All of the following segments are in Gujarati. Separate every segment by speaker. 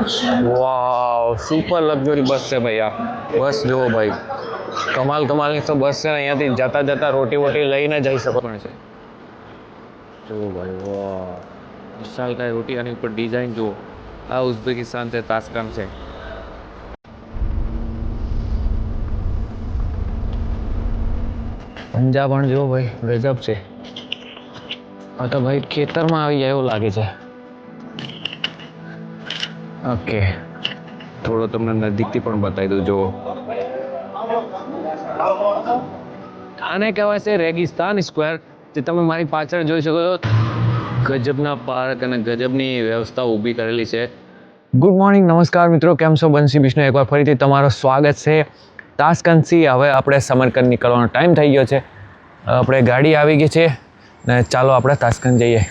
Speaker 1: વાવ સુપર લક્ઝરી બસ છે ભાઈ. આ બસ જુઓ ભાઈ, કમાલની તો બસ છે. અહીંયાથી જતા જતા રોટી વોટી લઈને જઈ શકો પણ છે. જુઓ ભાઈ, વાહ વિશાલકાય રોટી. આની ઉપર ડિઝાઇન જુઓ. આ ઉઝબેકિસ્તાન છે, તાસ્કન છે. પંજાબ પણ જુઓ ભાઈ, ગજબ છે. આ તો ભાઈ ખેતરમાં આવી જાય એવું લાગે છે. ઓકે, થોડો તમને નજીકથી પણ બતાવી દઉં. જુઓ, આને કહેવાય છે રેગિસ્તાન સ્ક્વેર, જે તમે મારી પાછળ જોઈ શકો છો. ગજબના પાર્ક અને ગજબની વ્યવસ્થા ઊભી કરેલી છે. ગુડ મોર્નિંગ, નમસ્કાર મિત્રો, કેમ છો? બંસી બિશ્નો એકવાર ફરીથી તમારું સ્વાગત છે તાસ્કનથી. હવે આપણે સમરકંદ નીકળવાનો ટાઈમ થઈ ગયો છે. આપણે ગાડી આવી ગઈ છે ને ચાલો આપણે તાસ્કન જઈએ.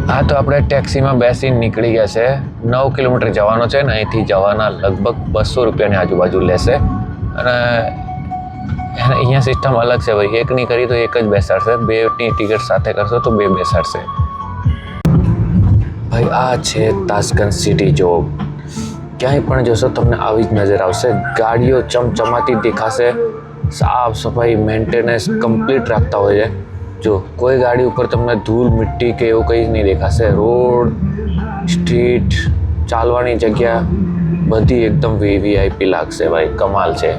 Speaker 1: હા, તો આપણે ટેક્સીમાં બેસીને નીકળી ગયા છે. 9 કિલોમીટર જવાનો છે ને અહીંથી જવાના લગભગ 200 રૂપિયાની આજુબાજુ લેશે. અને અહીંયા સિસ્ટમ અલગ છે ભાઈ, એકની કરી તો એક જ બેસાડશે, બેની ટિકિટ સાથે કરશો તો બે બેસાડશે ભાઈ. આ છે તાસ્કન સિટી. જો ક્યાંય પણ જોશો તમને આવી જ નજર આવશે. ગાડીઓ ચમચમાતી દેખાશે, સાફ સફાઈ મેન્ટેનન્સ કમ્પ્લીટ રાખતા હોય છે. જો કોઈ ગાડી ઉપર તમને ધૂળ મિટ્ટી કે એવું કંઈ જ નહીં દેખાશે. રોડ, સ્ટ્રીટ, ચાલવાની જગ્યા બધી એકદમ વીવીઆઈપી લાગશે ભાઈ, કમાલ છે.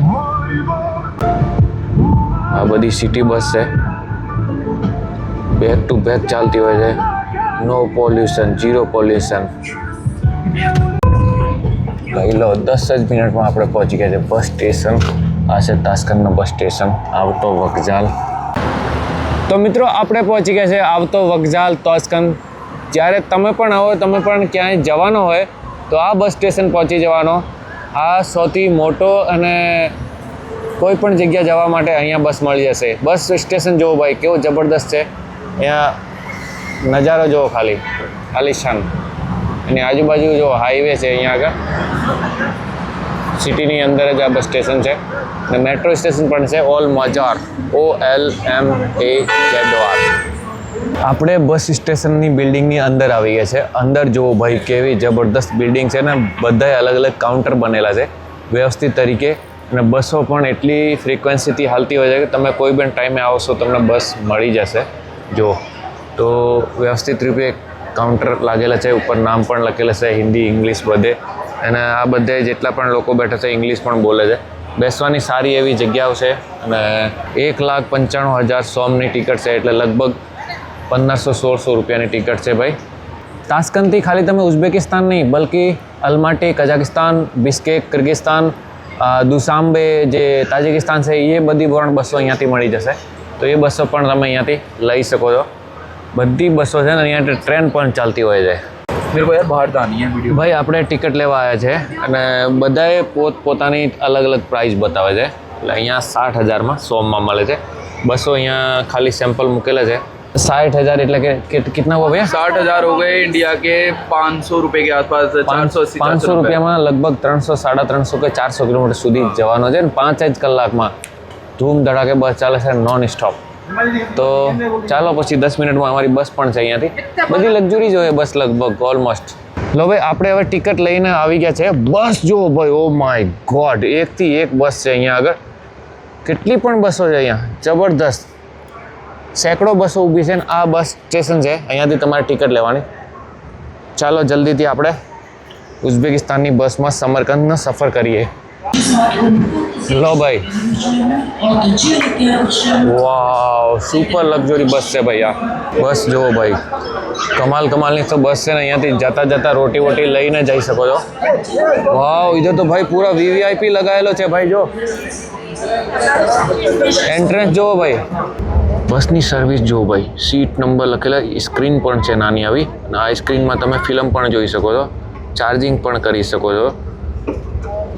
Speaker 1: આ બધી સિટી બસ છે, બેક ટુ બેક ચાલતી હોય છે. નો પોલ્યુશન, ઝીરો પોલ્યુશન ભાઈ. લો 10 જ મિનિટમાં આપણે પહોંચી ગયા છે બસ સ્ટેશન. આ છે તાસ્કનનો બસ સ્ટેશન, આવતો વકઝાલ. તો મિત્રો આપણે પહોંચી ગયા છે આવતો વકઝાલ તાસ્કન. જ્યારે તમે પણ આવો, તમે પણ ક્યાંય જવાનો હોય તો આ બસ સ્ટેશન પહોંચી જવાનો. આ સૌથી મોટો અને કોઈ પણ જગ્યા જવા માટે અહીંયા બસ મળી જશે. બસ સ્ટેશન જુઓ ભાઈ, કેવું જબરદસ્ત છે. અહીંયા નજારો જુઓ, ખાલી આલિશાન. અને આજુબાજુ જો હાઈવે છે અહીંયા આગળ. સિટીની અંદર જ આ બસ સ્ટેશન છે અને મેટ્રો સ્ટેશન પણ છે. ઓલ મજાર, OLMAZR. આપણે બસ સ્ટેશનની બિલ્ડિંગની અંદર આવી ગયા છે. અંદર જુઓ ભાઈ, કેવી જબરદસ્ત બિલ્ડિંગ છે ને બધાય અલગ અલગ કાઉન્ટર બનેલા છે વ્યવસ્થિત તરીકે. અને બસો પણ એટલી ફ્રિકવન્સીથી હાલતી હોય છે કે તમે કોઈ પણ ટાઈમે આવશો તમને બસ મળી જશે. જો તો વ્યવસ્થિત રૂપે કાઉન્ટર લાગેલા છે, ઉપર નામ પણ લખેલા છે, હિન્દી ઇંગ્લિશ બધે. અને આ બધે જેટલા પણ લોકો બેઠા છે ઇંગ્લિશ પણ બોલે છે. બેસવાની સારી એવી જગ્યાઓ છે. અને 1,95,000 સોમની ટિકિટ છે, એટલે લગભગ 1,500-1,600 રૂપિયાની ટિકિટ છે ભાઈ. તાસ્કનથી ખાલી તમે ઉઝબેકિસ્તાન નહીં, બલ્કિ અલમાટી કઝાકિસ્તાન, બિસ્કેક કિર્ગિસ્તાન, દુસાંબે જે તાજિકિસ્તાન છે, એ બધી પણ બસો અહીંયાથી મળી જશે. તો એ બસો પણ તમે અહીંયાથી લઈ શકો છો. બધી બસો છે ને અહીંયા ટ્રેન પણ ચાલતી હોય છે.
Speaker 2: मेरे को यार बाहर था नहीं है वीडियो
Speaker 1: ભાઈ આપણે ટિકિટ લેવા આવ્યા છે અને બધાએ પોતાની અલગ અલગ પ્રાઇસ બતાવે છે. એટલે અહીંયા 60,000માં સોમમાં મળે છે. બસો અહીંયા ખાલી સેમ્પલ મૂકેલા છે. 60,000 એટલે કે कितना हुआ भैया?
Speaker 2: 60,000 हो गए इंडिया के 500 रुपए के आसपास 480
Speaker 1: 500 રૂપિયામાં લગભગ 300-350 કે 400 કિલોમીટર સુધી જવાનો છે ને 5 જ કલાકમાં ધૂમ ધડાકે બસ ચાલે છે નોન સ્ટોપ. તો ચાલો પછી 10 મિનિટમાં અમારી બસ પણ છે અહીંયાથી. બધી લક્ઝરી જ હોય બસ લગભગ ઓલમોસ્ટ. લો ભાઈ, આપણે હવે ટિકિટ લઈને આવી ગયા છે. બસ જુઓ ભાઈ, ઓ માય ગોડ, એકથી એક બસ છે અહીંયા આગળ. કેટલી પણ બસો છે અહીંયા, જબરદસ્ત. સેંકડો બસો ઊભી છે ને આ બસ સ્ટેશન છે, અહીંયાથી તમારે ટિકિટ લેવાની. ચાલો જલ્દીથી આપણે ઉઝબેકિસ્તાનની બસમાં સમરકંદનો સફર કરીએ. લો ભાઈ, વાવ સુપર લક્ઝરી બસ છે ભાઈ. આ બસ જુઓ ભાઈ, કમાલની તો બસ છે ને અહીંયાથી જતા જતા રોટી વોટી લઈને જઈ શકો છો. વાવ, ઇધર તો ભાઈ પૂરા વીવીઆઈપી લગાવેલો છે ભાઈ. જો એન્ટ્રન્સ જુઓ ભાઈ. બસની સર્વિસ જુઓ ભાઈ, સીટ નંબર લખેલા, સ્ક્રીન પણ છે નાની આવી. અને આ સ્ક્રીનમાં તમે ફિલ્મ પણ જોઈ શકો છો, ચાર્જિંગ પણ કરી શકો છો.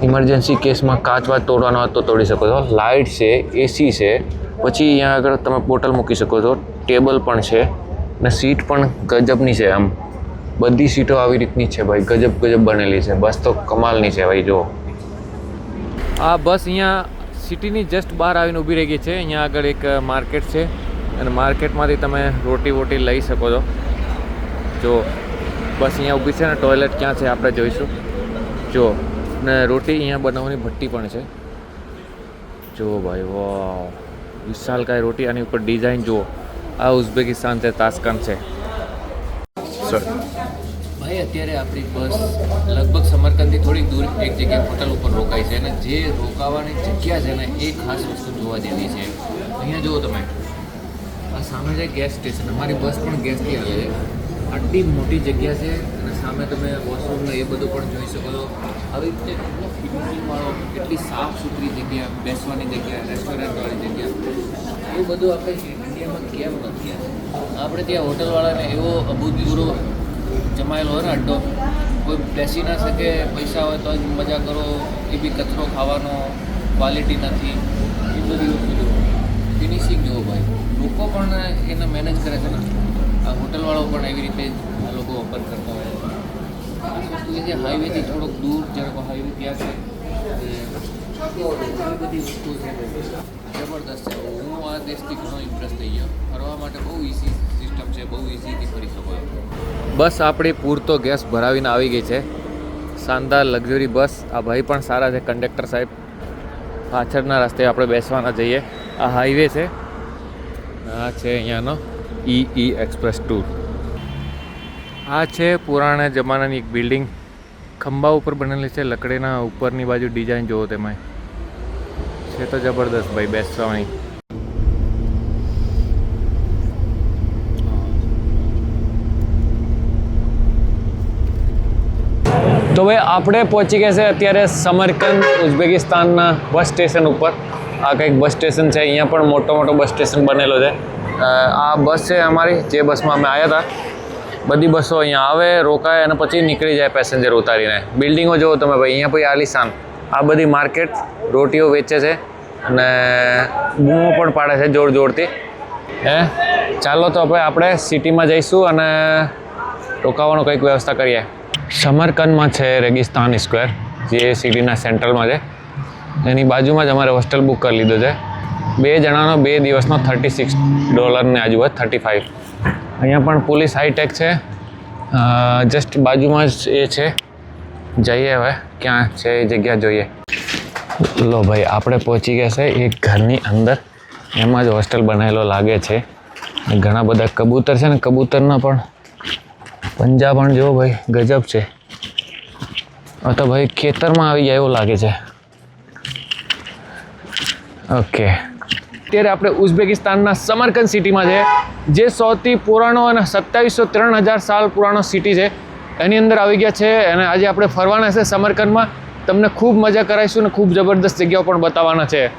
Speaker 1: ઇમરજન્સી કેસમાં કાચ તોડવાનો હોય તો તોડી શકો છો. લાઇટ છે, એસી છે. પછી અહીંયા આગળ તમે બોટલ મૂકી શકો છો, ટેબલ પણ છે. અને સીટ પણ ગજબની છે. આમ બધી સીટો આવી રીતની છે ભાઈ, ગજબ બનેલી છે. બસ તો કમાલની છે ભાઈ. જો આ બસ અહીંયા સિટીની જસ્ટ બહાર આવીને ઊભી રહી ગઈ છે. અહીંયા આગળ એક માર્કેટ છે અને માર્કેટમાંથી તમે રોટી વોટી લઈ શકો છો. જો બસ અહીંયા ઊભી છે ને, ટોયલેટ ક્યાં છે આપણે જોઈશું. જો ને રોટી અહીંયા બનાવવાની ભઠ્ઠી પણ છે. જો ભાઈ વાહ, વિશાલકાય રોટી, આની ઉપર ડિઝાઇન જુઓ. આ ઉઝબેકિસ્તાન છે, તાસ્કન છે. ભાઈ અત્યારે આપણી બસ લગભગ સમરકંદથી થોડીક દૂર એક જગ્યાએ હોટલ ઉપર રોકાઈ છે, અને જે રોકાવાની જગ્યા છે ને એ ખાસ વસ્તુ જોવા જેવી છે. અહીંયા જુઓ તમે, આ સામે છે ગેસ સ્ટેશન. અમારી બસ પણ ગેસથી આવે છે. આટલી મોટી જગ્યા છે અને સામે તમે વોશરૂમ એ બધું પણ જોઈ શકો છો. આવી રીતે એટલો ફિનિશિંગવાળો, એટલી સાફ સુથરી જગ્યા, બેસવાની જગ્યા, રેસ્ટોરન્ટવાળી જગ્યા, એ બધું આપણે ઇન્ડિયામાં કેમ નથી? આપણે ત્યાં હોટલવાળાને એવો અભૂતપૂર્વ જમાયેલો હોય ને અડ્ડો, કોઈ બેસી ના શકે, પૈસા હોય તો જ મજા કરો, એ બી કચરો ખાવાનો, ક્વોલિટી નથી, એ બધી વસ્તુ. ફિનિશિંગ જુઓ ભાઈ, લોકો પણ એને મેનેજ કરે છે ને. આ હોટલવાળો પણ એવી રીતે આ લોકો ઓપન કરતા હોય છે. આ વસ્તુ છે હાઈવેથી થોડોક દૂર, જરાક હાઈવે ત્યાં છે, એ બધી વસ્તુ છે જબરદસ્ત છે. હું આ દેશથી ઘણો ઇમ્પ્રેસ થઈ ગયો. ફરવા માટે બહુ ઇઝી સિસ્ટમ છે, બહુ ઇઝીથી ફરી શકો. બસ આપણી પૂરતો ગેસ ભરાવીને આવી ગઈ છે. શાનદાર લક્ઝરી બસ. આ ભાઈ પણ સારા છે, કંડક્ટર સાહેબ. પાછળના રસ્તે આપણે બેસવાના જઈએ. આ હાઈવે છે. આ છે અહીંયાનો ઈ એક્સપ્રેસ ટૂર. આ છે પુરાણા જમાનાની એક બિલ્ડિંગ, ખંભા ઉપર બનેલી છે. લકડીના ઉપરની બાજુ ડિઝાઇન જોવો તેમાં છે તો જબરદસ્ત ભાઈ બેસવાની. તો ભાઈ આપણે પહોંચી ગયા છે અત્યારે સમરકંદ, ઉઝબેકિસ્તાનના બસ સ્ટેશન ઉપર. આ કંઈક બસ સ્ટેશન છે. અહીંયા પણ મોટો બસ સ્ટેશન બનેલો છે. આ બસ છે અમારી, જે બસમાં અમે આવ્યા હતા. બધી બસો અહીંયા આવે, રોકાય અને પછી નીકળી જાય પેસેન્જર ઉતારીને. બિલ્ડિંગો જુઓ તમે ભાઈ, અહીંયા પછી આલિશાન. આ બધી માર્કેટ, રોટીઓ વેચે છે અને બૂમો પણ પાડે છે જોરથી. ચાલો તો આપણે સિટીમાં જઈશું અને રોકાવાનો કંઈક વ્યવસ્થા કરીએ. સમરકંદમાં છે રેગિસ્તાન સ્ક્વેર, જે સિટીના સેન્ટ્રલમાં છે. એની બાજુમાં જ અમારે હોસ્ટેલ બુક કરી લીધો છે. 2 જણાનો 2 દિવસનો $36 આજુબાજુ, 35. અહીંયા પણ પોલીસ હાઈટેક છે. જસ્ટ બાજુમાં જ એ છે. જઈએ હવે ક્યાં છે એ જગ્યા જોઈએ. લો ભાઈ, આપણે પહોંચી ગયા છે એક ઘરની અંદર. એમાં જ હોસ્ટેલ બનાવેલો લાગે છે. ઘણા બધા કબૂતર છે ને, કબૂતરના પણ પંજા પણ જો ભાઈ ગજબ છે. તો ભાઈ ખેતરમાં આવી જાય એવું લાગે છે. ઓકે, અત્યારે આપણે ઉઝબેકિસ્તાનના સમરકંદ સિટીમાં છે, જે સૌથી પુરાણો અને 2703,000 સાલ પુરાણો સિટી છે. એની અંદર આવી ગયા છે અને આજે આપણે ફરવાના છે સમરકંદમાં. તમને ખૂબ મજા કરાવીશું અને ખૂબ જબરદસ્ત જગ્યાઓ પણ બતાવવાના છે.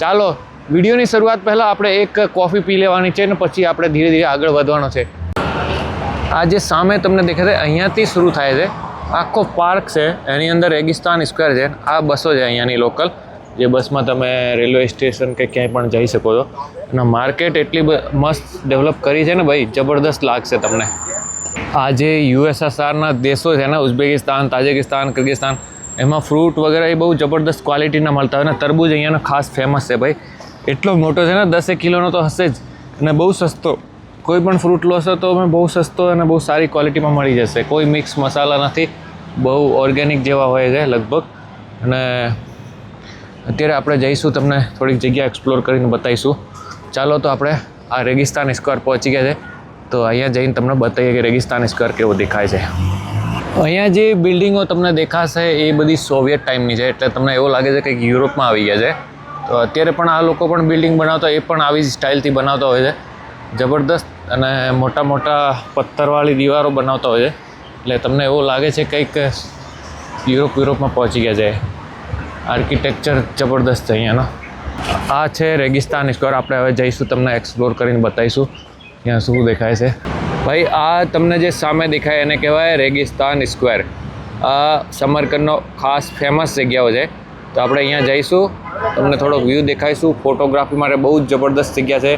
Speaker 1: ચાલો, વિડીયોની શરૂઆત પહેલાં આપણે એક કોફી પી લેવાની છે અને પછી આપણે ધીરે ધીરે આગળ વધવાનો છે. આ જે સામે તમને દેખાય છે, અહીંયાથી શરૂ થાય છે. આખો પાર્ક છે, એની અંદર રેગિસ્તાન સ્ક્વેર છે. આ બસો છે અહીંયાની લોકલ, જે બસમાં તમે રેલવે સ્ટેશન કે ક્યાંય પણ જઈ શકો છો. અને માર્કેટ એટલી મસ્ત ડેવલપ કરી છે ને ભાઈ, જબરદસ્ત લાગશે તમને. આ જે USSRના દેશો છે ને, ઉઝબેકિસ્તાન, તાજિકિસ્તાન, કિર્ગિસ્તાન, એમાં ફ્રૂટ વગેરે એ બહુ જબરદસ્ત ક્વોલિટીના મળતા હોય ને. તરબૂજ અહીંયાનો ખાસ ફેમસ છે ભાઈ. એટલો મોટો છે ને, 10 કિલોનો તો હશે જ, અને બહુ સસ્તો. કોઈ પણ ફ્રૂટ લોશો તો બહુ સસ્તો અને બહુ સારી ક્વોલિટીમાં મળી જશે. કોઈ મિક્સ મસાલા નથી, બહુ ઓર્ગેનિક જેવા હોય છે લગભગ. અને અત્યારે આપણે જઈશું, તમને થોડીક જગ્યા એક્સપ્લોર કરીને બતાવીશું. ચાલો તો આપણે આ રેગિસ્તાન સ્ક્વેર પહોંચી ગયા છે. તો અહીંયા જઈને તમને બતાવીએ કે રેગિસ્તાન સ્ક્વેર કેવો દેખાય છે. અહીંયા જે બિલ્ડિંગો તમને દેખાશે એ બધી સોવિયત ટાઈમની છે, એટલે તમને એવું લાગે છે કે યુરોપમાં આવી ગયા છે. તો અત્યારે પણ આ લોકો પણ બિલ્ડિંગ બનાવતા, એ પણ આવી જ સ્ટાઇલથી બનાવતા હોય છે. જબરદસ્ત અને મોટા પથ્થરવાળી દીવારો બનાવતા હોય છે. એટલે તમને એવું લાગે છે કંઈક યુરોપમાં પહોંચી ગયા છે. આર્કિટેક્ચર જબરદસ્ત છે અહીંયાનો. આ છે રેગિસ્તાન સ્ક્વેર. આપણે હવે જઈશું, તમને એક્સપ્લોર કરીને બતાવીશું ત્યાં શું દેખાય છે. ભાઈ આ તમને જે સામે દેખાય એને કહેવાય રેગિસ્તાન સ્ક્વેર. આ સમરકંદનો ખાસ ફેમસ જગ્યાઓ છે. તો આપણે અહીંયા જઈશું, તમને થોડોક વ્યૂ દેખાઈશું. ફોટોગ્રાફી માટે બહુ જ જબરદસ્ત જગ્યા છે,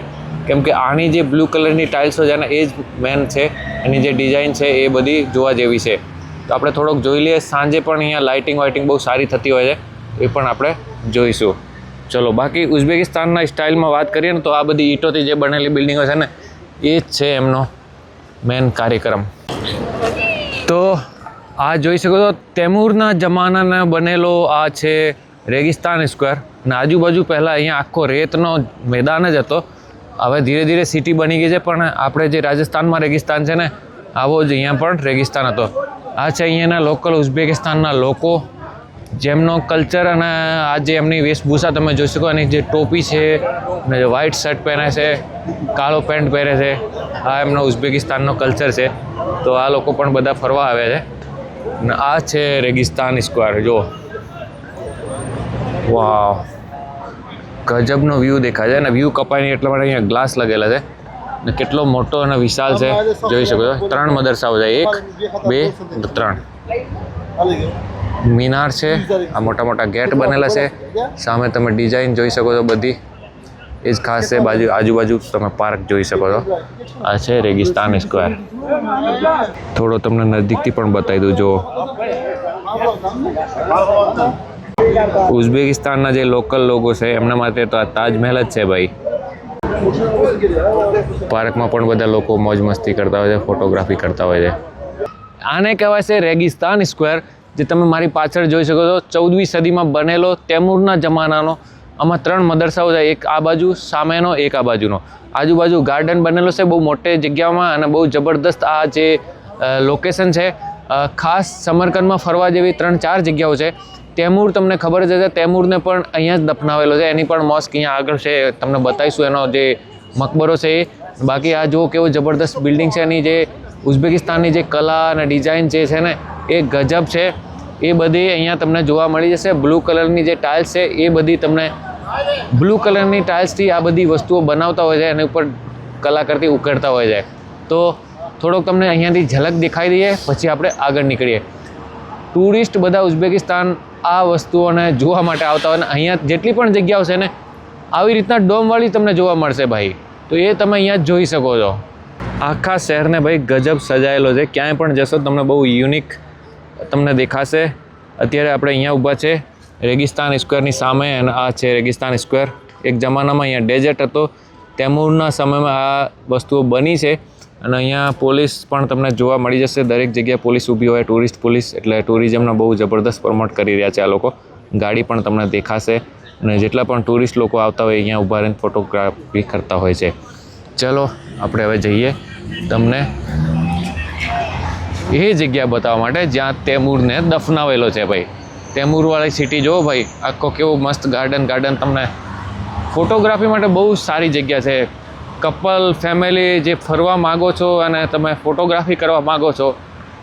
Speaker 1: કેમ કે આની જે બ્લુ કલરની ટાઇલ્સો છે ને એ જ મેન છે. એની જે ડિઝાઇન છે એ બધી જોવા જેવી છે. તો આપણે થોડોક જોઈ લઈએ. સાંજે પણ અહીંયા લાઇટિંગ બહુ સારી થતી હોય છે, એ પણ આપણે જોઈશું. ચલો, બાકી ઉઝબેકિસ્તાનના સ્ટાઇલમાં વાત કરીએ ને, તો આ બધી ઈંટોથી જે બનેલી બિલ્ડિંગો છે ને, એ જ છે એમનો મેન કાર્યક્રમ. તો આ જોઈ શકો છો તૈમૂરના જમાનાના બનેલો આ છે રેગિસ્તાન સ્ક્વેર અને આજુબાજુ પહેલાં અહીંયા આખો રેતનો મેદાન જ હતો. હવે ધીરે ધીરે સિટી બની ગઈ છે પણ આપણે જે રાજસ્થાનમાં રેગિસ્તાન છે ને આવો જ અહીંયા પણ રેગિસ્તાન હતો. આ છે અહીંયાના લોકલ ઉઝબેકિસ્તાનના લોકો જેમનો કલ્ચર અને આ જે એમની વેશભૂષા તમે જોઈ શકો અને જે ટોપી છે અને જે વ્હાઇટ શર્ટ પહેરે છે, કાળો પેન્ટ પહેરે છે, આ એમનો ઉઝબેકિસ્તાનનો કલ્ચર છે. તો આ લોકો પણ બધા ફરવા આવ્યા છે અને આ છે રેગિસ્તાન સ્ક્વેર. જો વાવ, ગજબનો વ્યૂ દેખાય છે અને વ્યૂ કપાય નહીં એટલા માટે અહીંયા ગ્લાસ લગેલા છે અને કેટલો મોટો અને વિશાળ છે જોઈ શકો છો. 3 મદરસાઓ છે, 1 2 3. મિનાર છે, આ મોટા મોટા ગેટ બનેલા છે, સામે તમે ડિઝાઇન જોઈ શકો છો બધી એ જ ખાસ છે. આજુબાજુ તમે પાર્ક જોઈ શકો છો. આ છે રેગિસ્તાન સ્ક્વેર. થોડો તમને નજીકથી પણ બતાવી દઉં. જો ઉઝબેકિસ્તાનના જે લોકલ લોકો છે એમના માટે તો આ તાજમહેલ જ છે ભાઈ. પાર્કમાં પણ બધા લોકો મોજ મસ્તી કરતા હોય છે, ફોટોગ્રાફી કરતા હોય છે. આને કહેવાય છે રેગિસ્તાન સ્ક્વેર, જે તમે મારી પાછળ જોઈ શકો છો. 14મી સદીમાં બનેલો તૈમૂરના જમાનાનો. આમાં 3 મદરસાઓ છે, એક આ બાજુ સામેનો, એક આ બાજુનો. આજુબાજુ ગાર્ડન બનેલો છે બહુ મોટી જગ્યામાં અને બહુ જબરદસ્ત આ જે લોકેશન છે. ખાસ સમરકંદમાં ફરવા જેવી 3-4 જગ્યાઓ છે. તૈમૂર તમને ખબર જ હશે, તૈમૂરને પણ અહીંયા જ દફનાવેલો છે. એની પણ મોસ્ક અહીંયા આગળ છે, તમને બતાવીશું એનો જે મકબરો છે એ. બાકી આ જુઓ કેવો જબરદસ્ત બિલ્ડિંગ છે. એની જે ઉઝબેકિસ્તાનની જે કલા અને ડિઝાઇન જે છે ને એ ગજબ છે. એ બધી અહીંયા તમને જોવા મળી જશે. બ્લુ કલરની જે ટાઇલ્સ છે એ બધી તમને બ્લુ કલરની ટાઇલ્સથી આ બધી વસ્તુઓ બનાવતા હોય છે, એની ઉપર કલાકૃતિ ઉકેરતા હોય છે. તો થોડોક તમને અહીંયાથી ઝલક દેખાઈ દઈએ પછી આપણે આગળ નીકળીએ. ટુરિસ્ટ બધા ઉઝબેકિસ્તાન આ વસ્તુઓને જોવા માટે આવતા હોય ને અહીંયા જેટલી પણ જગ્યાઓ છે ને આવી રીતના ડોમવાળી તમને જોવા મળશે ભાઈ. તો એ તમે અહીંયા જોઈ શકો છો. આખા શહેરને ભાઈ ગજબ સજાયેલો છે. ક્યાંય પણ જશો તમને બહુ યુનિક તમને દેખાશે. અત્યારે આપણે અહીંયા ઊભા છે રેગિસ્તાન સ્ક્વેરની સામે અને આ છે રેગિસ્તાન સ્ક્વેર. એક જમાનામાં અહીંયા ડેઝર્ટ હતો. તૈમૂરના સમયમાં આ વસ્તુઓ બની છે અને અહીંયા પોલીસ પણ તમને જોવા મળી જશે. દરેક જગ્યાએ પોલીસ ઊભી હોય, ટુરિસ્ટ પોલીસ. એટલે ટુરિઝમને બહુ જબરદસ્ત પ્રમોટ કરી રહ્યા છે આ લોકો. ગાડી પણ તમને દેખાશે અને જેટલા પણ ટુરિસ્ટ લોકો આવતા હોય અહીંયા ઊભા રહીને ફોટોગ્રાફી કરતા હોય છે. ચલો આપણે હવે જઈએ તમને એ જગ્યા બતાવવા માટે જ્યાં તૈમૂરને દફનાવેલો છે ભાઈ. તૈમૂરવાળી સિટી જુઓ ભાઈ, આખો કેવો મસ્ત ગાર્ડન તમને ફોટોગ્રાફી માટે બહુ સારી જગ્યા છે. કપલ ફેમિલી જે ફરવા માગો છો અને તમે ફોટોગ્રાફી કરવા માગો છો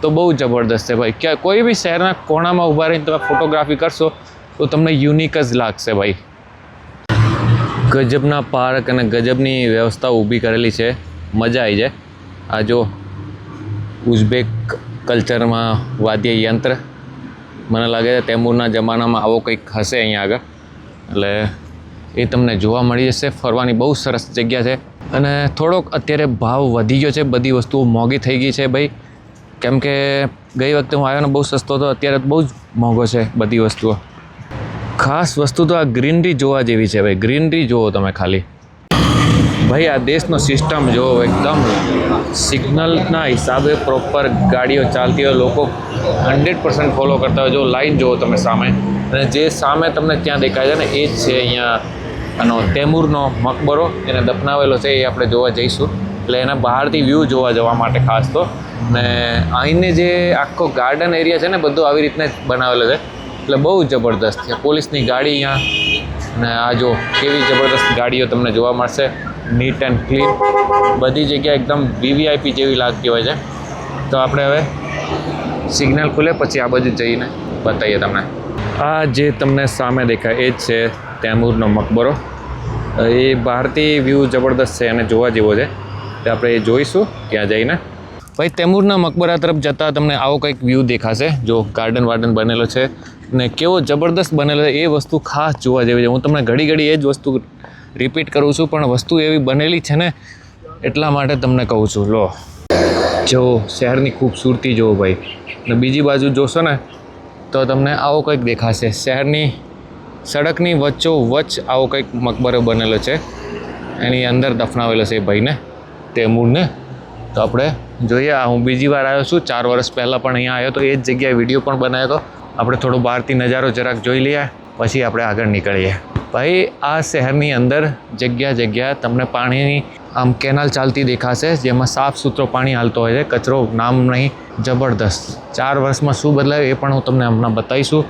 Speaker 1: તો બહુ જબરદસ્ત છે ભાઈ. ક્યાં કોઈ બી શહેરના કોણામાં ઊભા રહીને તમે ફોટોગ્રાફી કરશો તો તમને યુનિક જ લાગશે ભાઈ. ગજબના પાર્ક અને ગજબની વ્યવસ્થા ઊભી કરેલી છે, મજા આવી જાય. આ જો ઉઝબેક કલ્ચરમાં વાદ્ય યંત્ર, મને લાગે છે તૈમૂરના જમાનામાં આવો કંઈક હશે અહીંયા આગળ. એટલે એ તમને જોવા મળી જશે. ફરવાની બહુ સરસ જગ્યા છે અને થોડોક અત્યારે ભાવ વધી ગયો છે. બધી વસ્તુઓ મોંઘી થઈ ગઈ છે ભાઈ. કેમ કે ગઈ વખતે હું આવ્યો ને બહુ સસ્તો હતો, અત્યારે બહુ જ મોંઘો છે બધી વસ્તુઓ. ખાસ વસ્તુ તો આ ગ્રીનરી જોવા જેવી છે ભાઈ. ગ્રીનરી જુઓ તમે ખાલી ભાઈ. આ દેશનો સિસ્ટમ જુઓ એકદમ સિગ્નલના હિસાબે પ્રોપર ગાડીઓ ચાલતી હોય, લોકો 100% ફોલો કરતા હોય. જો લાઈન જુઓ તમે સામે, અને જે સામે તમને ત્યાં દેખાય છે ને એ જ છે અહીંયા આનો તૈમૂરનો મકબરો. એને દફનાવેલો છે એ આપણે જોવા જઈશું. એટલે એના બહારથી વ્યૂ જોવા જવા માટે ખાસ તો. ને અહીંને જે આખો ગાર્ડન એરિયા છે ને બધું આવી રીતના જ બનાવેલો છે. એટલે બહુ જબરદસ્ત છે. પોલીસની ગાડી અહીંયા ને આ જો કેવી જબરદસ્ત ગાડીઓ તમને જોવા મળશે. નીટ એન્ડ ક્લીન બધી જગ્યા એકદમ VVIP જેવી લાગતી હોય છે. તો આપણે હવે સિગ્નલ ખુલે પછી આ બાજુ જઈને બતાવીએ તમને. આ જે તમને સામે દેખાય એ જ છે તૈમૂરનો મકબરો. એ બહારથી વ્યૂ જબરદસ્ત છે અને જોવા જેવો છે. તો આપણે એ જોઈશું ત્યાં જઈને. ભાઈ તૈમૂરના મકબરા તરફ જતાં તમને આવો કંઈક વ્યૂ દેખાશે. જો ગાર્ડન વાર્ડન બનેલો છે ને કેવો જબરદસ્ત બનેલો છે. એ વસ્તુ ખાસ જોવા જેવી છે. હું તમને ઘડી ઘડી એ જ વસ્તુ રિપીટ કરું છું પણ વસ્તુ એવી બનેલી છે ને એટલા માટે તમને કહું છું. લો જો શહેરની ખૂબસૂરતી જુઓ ભાઈ. ને બીજી બાજુ જોશો ને તો તમને આવો કંઈક દેખાશે. શહેરની સડકની વચ્ચોવચ્ચ આવો કંઈક મકબરો બનેલો છે. એની અંદર દફનાવેલો છે એ ભાઈને, તૈમૂરને. તો આપણે જોઈએ. આ હું બીજી વાર આવ્યો છું, 4 વર્ષ પહેલાં પણ અહીંયા આવ્યો તો એ જ જગ્યાએ વિડીયો પણ બનાવ્યો હતો. આપણે થોડો બહારથી નજારો જરાક જોઈ લઈએ, પછી આપણે આગળ નીકળીએ. ભાઈ આ શહેરની અંદર જગ્યા તમને પાણીની આમ કેનાલ ચાલતી દેખાશે, જેમાં સાફ સુથરો પાણી હાલતો હોય છે, કચરો નામ નહીં. જબરદસ્ત. 4 વર્ષમાં શું બદલાયું એ પણ હું તમને હમણાં બતાવીશું.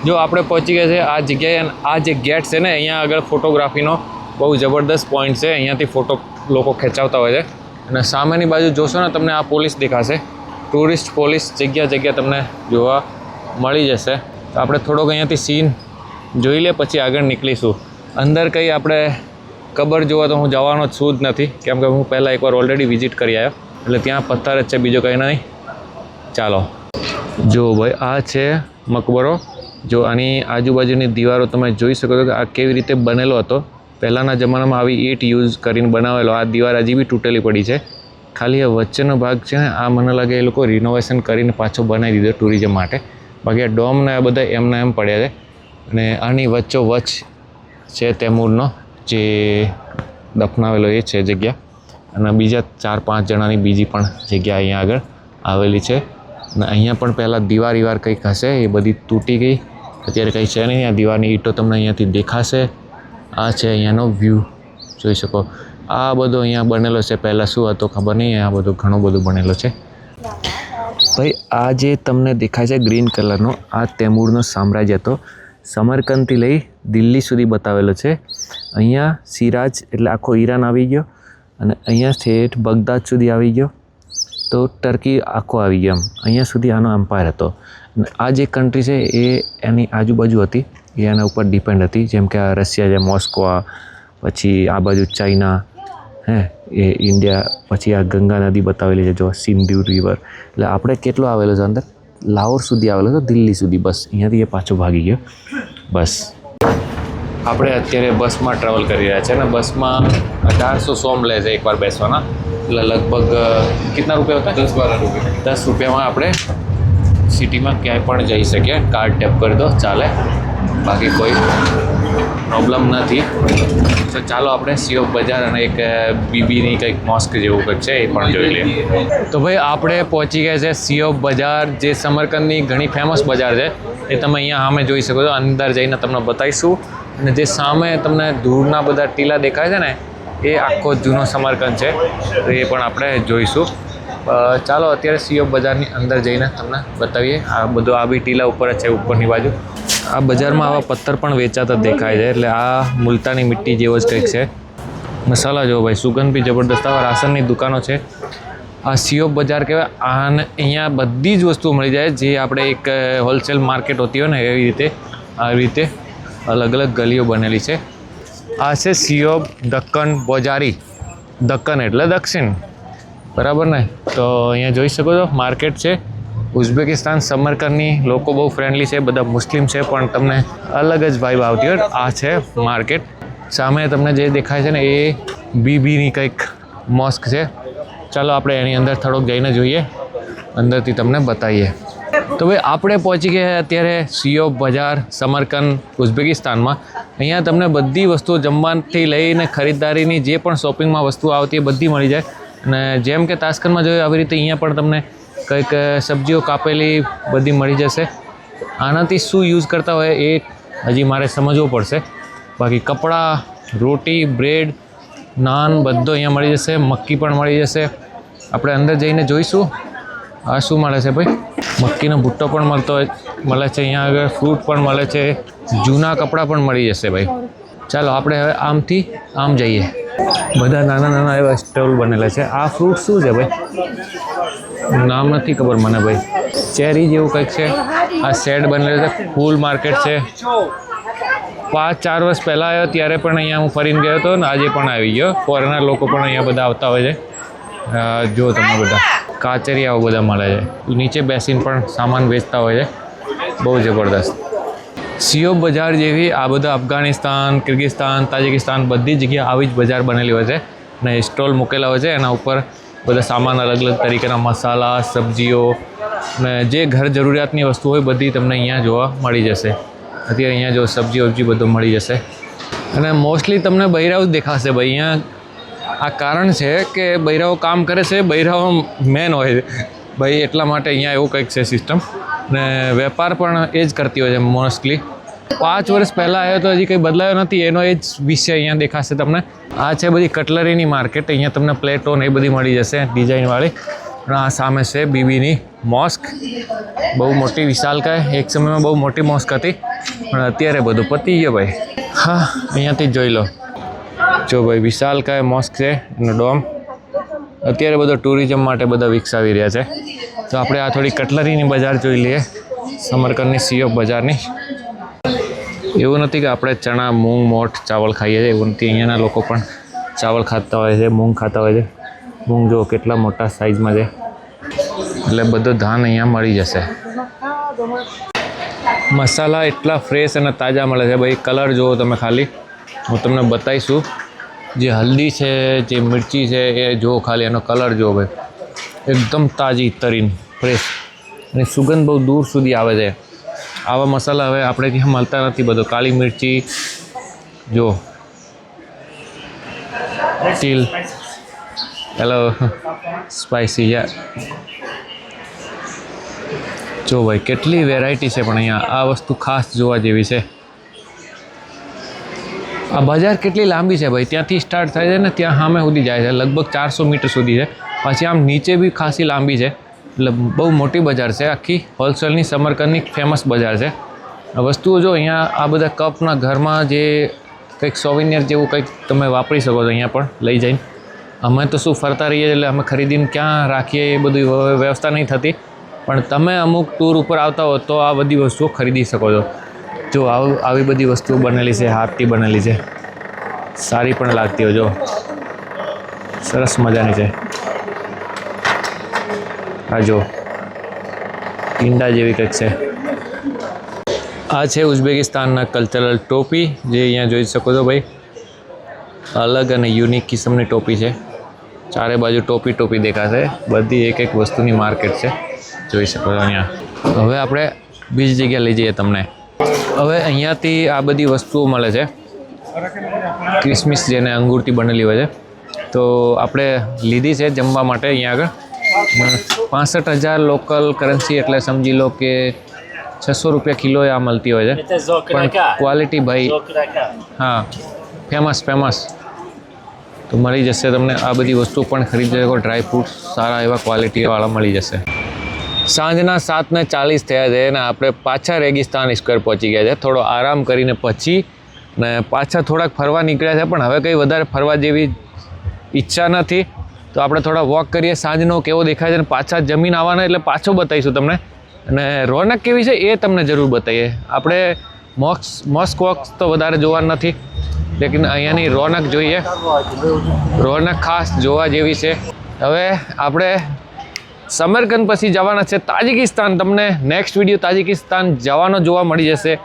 Speaker 1: જો આપણે પહોંચી ગયા છે આ જગ્યાએ. આ જે ગેટ છે ને, અહીંયા આગળ ફોટોગ્રાફીનો બહુ જબરદસ્ત પોઈન્ટ છે. અહીંયાથી ફોટો લોકો ખેંચાવતા હોય છે. અને સામેની બાજુ જોશો ને તમને આ પોલીસ દેખાશે, ટુરિસ્ટ પોલીસ. જગ્યા તમને જોવા મળી જશે. તો આપણે થોડોક અહીંયાથી સીન જોઈ લે, પછી આગળ નીકળીશું. અંદર કંઈ આપણે કબર જોવા તો હું જવાનો જ છું જ નથી, કેમ કે હું પહેલાં એકવાર ઓલરેડી વિઝિટ કરી આવ્યો, એટલે ત્યાં પથ્થર જ છે, બીજો કંઈ નહીં. ચાલો જો ભાઈ, આ છે મકબરો. જો આની આજુબાજુની દીવારો તમે જોઈ શકો છો કે આ કેવી રીતે બનેલો હતો. પહેલાંના જમાનામાં આવી ઈંટ યુઝ કરીને બનાવેલો. આ દીવાર હજી બી તૂટેલી પડી છે. ખાલી આ વચ્ચેનો ભાગ છે ને, આ મને લાગે એ લોકો રિનોવેશન કરીને પાછો બનાવી દીધો ટુરિઝમ માટે. બાકી આ ડોમ ને આ બધા એમના એમ પડ્યા છે. અને આની વચ્ચોવચ્ચ છે તૈમૂરનો જે દફનાવેલો એ છે જગ્યા. અને બીજા 4-5 જણાની બીજી પણ જગ્યા અહીંયા આગળ આવેલી છે. અને અહીંયા પણ પહેલાં દીવાર કંઈક હશે, એ બધી તૂટી ગઈ, અત્યારે કંઈ છે નહીં. આ દીવારની ઈંટો તમને અહીંયાથી દેખાશે. આ છે અહીંયાનો વ્યૂ, જોઈ શકો. આ બધો અહીંયા બનેલો છે, પહેલાં શું હતો ખબર નહીં. આ બધું ઘણું બધું બનેલો છે. ભાઈ આ જે તમને દેખાય છે ગ્રીન કલરનો, આ તૈમૂરનો સામ્રાજ્ય હતો. સમરકંદથી લઈ દિલ્હી સુધી બતાવેલો છે. અહીંયા સિરાજ એટલે આખો ઈરાન આવી ગયો, અને અહીંયા ઠેઠ બગદાદ સુધી આવી ગયો, તો ટર્કી આખો આવી ગયો. અહીંયા સુધી આનો એમ્પાયર હતો. આ જે કન્ટ્રી છે એ એની આજુબાજુ હતી, એ એના ઉપર ડિપેન્ડ હતી. જેમ કે આ રશિયા છે, મોસ્કો, પછી આ બાજુ ચાઇના, એ ઇન્ડિયા, પછી આ ગંગા નદી બતાવેલી છે, જો સિંધુ રિવર. એટલે આપણે કેટલો આવેલો છે અંદર, લાહોર સુધી આવેલો છે, દિલ્હી સુધી. બસ અહીંયાથી એ પાછો ભાગી ગયો. બસ આપણે અત્યારે બસમાં ટ્રાવેલ કરી રહ્યા છે, ને બસમાં 1800 સોમ લે છે એકવાર બેસવાના. એટલે લગભગ કેટલા રૂપિયા હતા? 10-12 રૂપિયા. 10 રૂપિયામાં આપણે સિટીમાં ક્યાંય પણ જઈ શકીએ. કાર્ડ ટેપ કરી દો, ચાલે, બાકી કોઈ પ્રોબ્લેમ નથી. તો ચાલો આપણે સિયોફ બજાર અને એક બીબીની કંઈક મોસ્ક જેવું કંઈક છે એ પણ જોઈ લઈએ. તો ભાઈ આપણે પહોંચી ગયા છે સિયોફ બજાર, જે સમરકંદની ઘણી ફેમસ બજાર છે. એ તમે અહીંયા સામે જોઈ શકો છો. અંદર જઈને તમને બતાવીશું. અને જે સામે તમને દૂરના બધા ટીલા દેખાય છે ને, એ આખો જૂનો સમરકંદ છે, તો એ પણ આપણે જોઈશું. ચાલો અત્યારે સિયોફ બજારની અંદર જઈને તમને બતાવીએ. આ બધું આ બી ટીલા ઉપર જ છે, ઉપરની બાજુ. આ બજારમાં આવા પથ્થર પણ વેચાતા દેખાય છે. એટલે આ મુલતાની મિટ્ટી જેવો જ કંઈક છે. મસાલા જો ભાઈ, સુગંધ બી જબરદસ્ત આવે. રાશનની દુકાનો છે. આ સિયોફ બજાર કહેવાય. આને અહીંયા બધી જ વસ્તુઓ મળી જાય, જે આપણે એક હોલસેલ માર્કેટ હોતી હોય ને એવી રીતે આવી રીતે અલગ અલગ ગલીઓ બનેલી છે. આ છે સિયોફ દક્કન બોજારી. દક્કન એટલે દક્ષિણ, બરાબર ને? તો અહીંયા જોઈ શકો છો માર્કેટ છે. ઉઝબેકિસ્તાન સમરકંદની લોકો બહુ ફ્રેન્ડલી છે, બધા મુસ્લિમ છે, પણ તમને અલગ જ વાઇબ આવતી હોય. આ છે માર્કેટ. સામે તમને જે દેખાય છે ને એ બીબીની કંઈક મોસ્ક છે. ચાલો આપણે એની અંદર થોડોક જઈને જોઈએ, અંદરથી તમને બતાવીએ. તો ભાઈ આપણે પહોંચી ગયા અત્યારે સિયોફ બજાર, સમરકંદ, ઉઝબેકિસ્તાનમાં. અહીંયા તમને બધી વસ્તુઓ જમવાથી લઈને ખરીદદારીની જે પણ શોપિંગમાં વસ્તુ આવતી એ બધી મળી જાય. અને જેમ કે તાસ્કનમાં જોયું આવી રીતે અહીંયા પણ તમને કંઈક સબ્જીઓ કાપેલી બધી મળી જશે. આનાથી શું યુઝ કરતા હોય એ હજી મારે સમજવું પડશે. બાકી કપડાં, રોટી, બ્રેડ, નાન બધો અહીંયા મળી જશે. મક્કી પણ મળી જશે. આપણે અંદર જઈને જોઈશું આ શું મળે છે ભાઈ. મક્કીનો ભૂટ્ટો પણ મળે છે અહીંયા આગળ. ફ્રૂટ પણ મળે છે. જૂના કપડાં પણ મળી જશે ભાઈ. ચાલો આપણે હવે આમથી આમ જઈએ. બધા નાના એવા સ્ટોલ બનેલા છે. આ ફ્રૂટ શું છે ભાઈ? નામ નથી ખબર મને ભાઈ. ચેરી જેવું કંઈક છે. આ શેડ બનેલો છે. ફૂલ માર્કેટ છે. 5-4 વર્ષ પહેલાં આવ્યો ત્યારે પણ અહીંયા હું ફરીને ગયો હતો, ને આજે પણ આવી ગયો. ફોરેનર લોકો પણ અહીંયા બધા આવતા હોય છે. જો તમે બધા કાચરિયાઓ બધા મળે છે. નીચે બેસીને પણ સામાન વેચતા હોય છે. બહુ જબરદસ્ત. સિયોફ બજાર જેવી આ બધા અફઘાનિસ્તાન, કિર્ગિસ્તાન, તાજિકિસ્તાન બધી જગ્યાએ આવી જ બજાર બનેલી હોય છે. અને સ્ટોલ મૂકેલા હોય છે. એના ઉપર બધા સામાન અલગ અલગ તરીકેના મસાલા, સબ્જીઓ અને જે ઘર જરૂરિયાતની વસ્તુ હોય બધી તમને અહીંયા જોવા મળી જશે. અત્યારે અહીંયા જો સબ્જી બધું મળી જશે. અને મોસ્ટલી તમને બૈરાઓ જ દેખાશે ભાઈ. અહીંયા આ કારણ છે કે બૈરાઓ કામ કરે છે, બૈરાઓ મેન હોય છે ભાઈ, એટલા માટે અહીંયા એવું કંઈક છે સિસ્ટમ. ને વેપાર પણ એ જ કરતી હોય છે મોસ્ટલી. 5 વર્ષ પહેલાં આવ્યો તો હજી કંઈ બદલાયો નથી, એનો એ જ વિષય અહીંયા દેખાશે તમને. આ છે બધી કટલરીની માર્કેટ. અહીંયા તમને પ્લેટો ને એ બધી મળી જશે ડિઝાઇનવાળી. અને આ સામે છે બીબીની મોસ્ક, બહુ મોટી વિશાલકાય. એક સમયમાં બહુ મોટી મોસ્ક હતી, પણ અત્યારે બધું પતી ગયું ભાઈ. હા, અહીંયાથી જ જોઈ લો. જો ભાઈ વિશાલકાય મોસ્ક છે એનો ડોમ. અત્યારે બધો ટુરિઝમ માટે બધા વિકસાવી રહ્યા છે. તો આપણે આ થોડી કટલરીની બજાર જોઈ લઈએ, સમરકંદની સીઓફ બજારની. એવું નથી કે આપણે ચણા, મૂંગ, મોઠ, ચાવલ ખાઈએ છીએ, એવું નથી. અહીંયાના લોકો પણ ચાવલ ખાતા હોય છે, મૂંગ ખાતા હોય છે. મૂંગ જો કેટલા મોટા સાઇઝમાં છે, એટલે બધું ધાન અહીંયા મળી જશે. મસાલા એટલા ફ્રેશ અને તાજા મળે છે ભાઈ. કલર જુઓ તમે ખાલી, હું તમને બતાવીશું. જે હલ્દી છે, જે મિર્ચી છે, એ જુઓ ખાલી, એનો કલર જુઓ ભાઈ, એકદમ તાજી તરીન ફ્રેશ. અને સુગંધ બહુ દૂર સુધી આવે છે. આવા મસાલા હવે આપણે ત્યાં મળતા નથી. બધો કાળી મિર્ચી જો, ટીલ, હેલો સ્પાઇસી યાર. જો ભાઈ કેટલી વેરાયટી છે, પણ અહીંયા આ વસ્તુ ખાસ જોવા જેવી છે. આ બજાર કેટલી લાંબી છે ભાઈ, ત્યાંથી સ્ટાર્ટ થાય છે ને ત્યાં સામે સુધી જાય છે, લગભગ 400 મીટર સુધી છે. પછી આમ નીચે બી ખાસી લાંબી છે, એટલે બહુ મોટી બજાર છે. આખી હોલસેલની સમરકંદની ફેમસ બજાર છે. આ વસ્તુઓ જો અહીંયા આ બધા કપના ઘરમાં જે કંઈક સોવિનિયર જેવું કંઈક તમે વાપરી શકો છો અહીંયા પણ લઈ જઈને. અમે તો શું ફરતા રહીએ, એટલે અમે ખરીદીને ક્યાં રાખીએ એ બધી વ્યવસ્થા નહીં થતી. પણ તમે અમુક ટૂર ઉપર આવતા હો તો આ બધી વસ્તુઓ ખરીદી શકો છો. જો આવી બધી વસ્તુઓ બનેલી છે, હાથથી બનેલી છે, સારી પણ લાગતી હોય. જો સરસ મજાની છે. આ જો ઈંડા જેવી કંઈક છે. આ છે ઉઝબેકિસ્તાનના કલ્ચરલ ટોપી, જે અહીંયા જોઈ શકો છો ભાઈ. અલગ અને યુનિક કિસ્મની ટોપી છે. ચારે બાજુ ટોપી ટોપી દેખાશે. બધી એક એક વસ્તુની માર્કેટ છે, જોઈ શકો છો અહીંયા. હવે આપણે બીજી જગ્યાએ લઈ જઈએ તમને. હવે અહીંયાથી આ બધી વસ્તુઓ મળે છે, ક્રિસમિસ જેને અંગૂરથી બનેલી હોય છે. તો આપણે લીધી છે જમવા માટે અહીંયા આગળ. 65,000 લોકલ કરન્સી, એટલે સમજી લો કે 600 રૂપિયા કિલો આ મળતી હોય છે. પણ ક્વોલિટી ભાઈ, હા ફેમસ તો મળી જશે તમને. આ બધી વસ્તુ પણ ખરીદી શકો. ડ્રાય ફ્રૂટ્સ સારા એવા ક્વોલિટીવાળા મળી જશે. સાંજના 7:40 થયા છે ને આપણે પાછા રેગિસ્તાન સ્ક્વેર પહોંચી ગયા છે. થોડો આરામ કરીને પછી ને પાછા થોડાક ફરવા નીકળ્યા છે, પણ હવે કંઈ વધારે ફરવા જેવી ઈચ્છા નથી. તો આપણે થોડા વોક કરીએ. સાંજનો કેવો દેખાય છે ને પાછા જમીન આવવાના, એટલે પાછો બતાવીશું તમને. અને રોનક કેવી છે એ તમને જરૂર બતાવીએ. આપણે મોસ્ક વોક્સ તો વધારે જોવા નથી, લેકિન અહીંયાની રોનક જોઈએ. રોનક ખાસ જોવા જેવી છે. હવે આપણે સમરકંદ પછી જવાના છે તાજિકિસ્તાન. તમને નેક્સ્ટ વિડીયો તાજિકિસ્તાન જવાનો જોવા મળી જશે.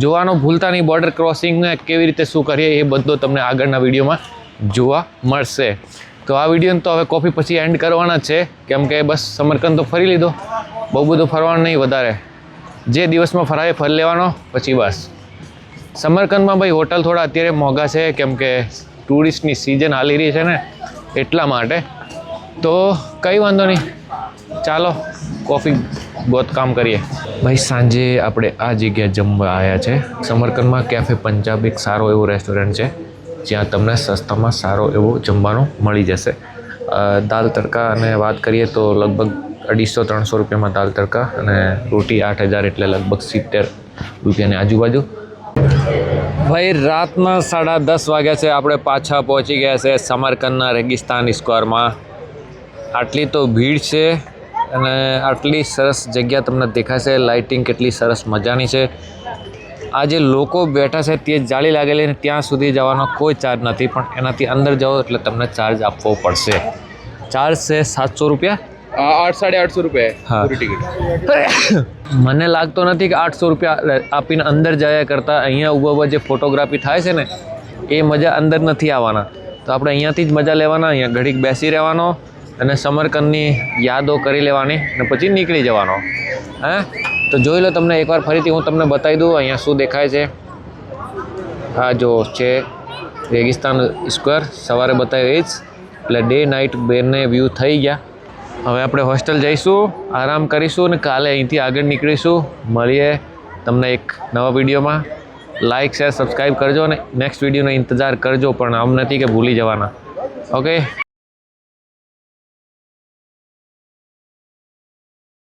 Speaker 1: જોવાનો ભૂલતા નહીં. બોર્ડર ક્રોસિંગને કેવી રીતે શું કરીએ એ બધું તમને આગળના વિડીયોમાં જોવા મળશે. તો આ વિડીયોને તો હવે કોફી પછી એન્ડ કરવાના છે, કેમ કે બસ સમરકંદ તો ફરી લીધો. બહુ બધું ફરવાનું નહીં વધારે, જે દિવસમાં ફરાવે ફરી લેવાનો પછી બસ. સમરકંદમાં ભાઈ હોટલ થોડા અત્યારે મોંઘા છે, કેમ કે ટુરિસ્ટની સિઝન હાલી રહી છે ને એટલા માટે. તો કંઈ વાંધો નહીં, ચાલો કોફી કામ કરીએ ભાઈ. સાંજે આપણે આ જગ્યાએ જમવા આવ્યા છે. સમરકંદમાં કેફે પંજાબ એક સારો એવો રેસ્ટોરન્ટ છે, જ્યાં તમને સસ્તામાં સારો એવો જમવાનું મળી જશે. દાલ તડકા અને વાત કરીએ તો લગભગ 250-300 રૂપિયામાં દાલ તડકા, અને રોટી 8,000, એટલે લગભગ 70 રૂપિયાની આજુબાજુ. ભાઈ રાતના 10:30 વાગ્યા છે. આપણે પાછા પહોંચી ગયા છે સમરકંદના રેગિસ્તાન સ્ક્વેરમાં. આટલી તો ભીડ છે અને આટલી સરસ જગ્યા તમને દેખાશે. લાઇટિંગ કેટલી સરસ મજાની છે. આ જે લોકો બેઠા છે તે જાળી લાગેલી, ને ત્યાં સુધી જવાનો કોઈ ચાર્જ નથી, પણ એનાથી અંદર જાઓ એટલે તમને ચાર્જ આપવો પડશે. ચાર્જ છે 700 રૂપિયા,
Speaker 2: 800-850 रुपये
Speaker 1: हाँ।
Speaker 2: पूरी टिकट।
Speaker 1: મને લાગતો નથી કે 800 રૂપિયા આપીને અંદર જયા કરતાં અહીંયા ઊભા જે ફોટોગ્રાફી થાય છે ને એ મજા અંદર નથી આવવાના. તો આપણે અહીંયાથી જ મજા લેવાના, અહીંયા ઘડીક બેસી રહેવાનો અને સમરકંદની યાદો કરી લેવાની અને પછી નીકળી જવાનો. હે તો જોઈ લો. તમને એકવાર ફરીથી હું તમને બતાવી દઉં અહીંયા શું દેખાય છે. આ જો છે રેગિસ્તાન સ્ક્વેર, સવારે બતાવ્યું એ જ. એટલે ડે નાઇટ બંને વ્યૂ થઈ ગયા. હવે આપણે હોસ્ટેલ જઈશું, આરામ કરીશું અને કાલે અહીંથી આગળ નીકળીશું. મળીએ તમને એક નવા વિડીયોમાં. લાઇક શેર સબસ્ક્રાઈબ કરજો અને નેક્સ્ટ વિડીયોનો ઇંતજાર કરજો, પણ આમ નથી કે ભૂલી જવાના. ઓકે.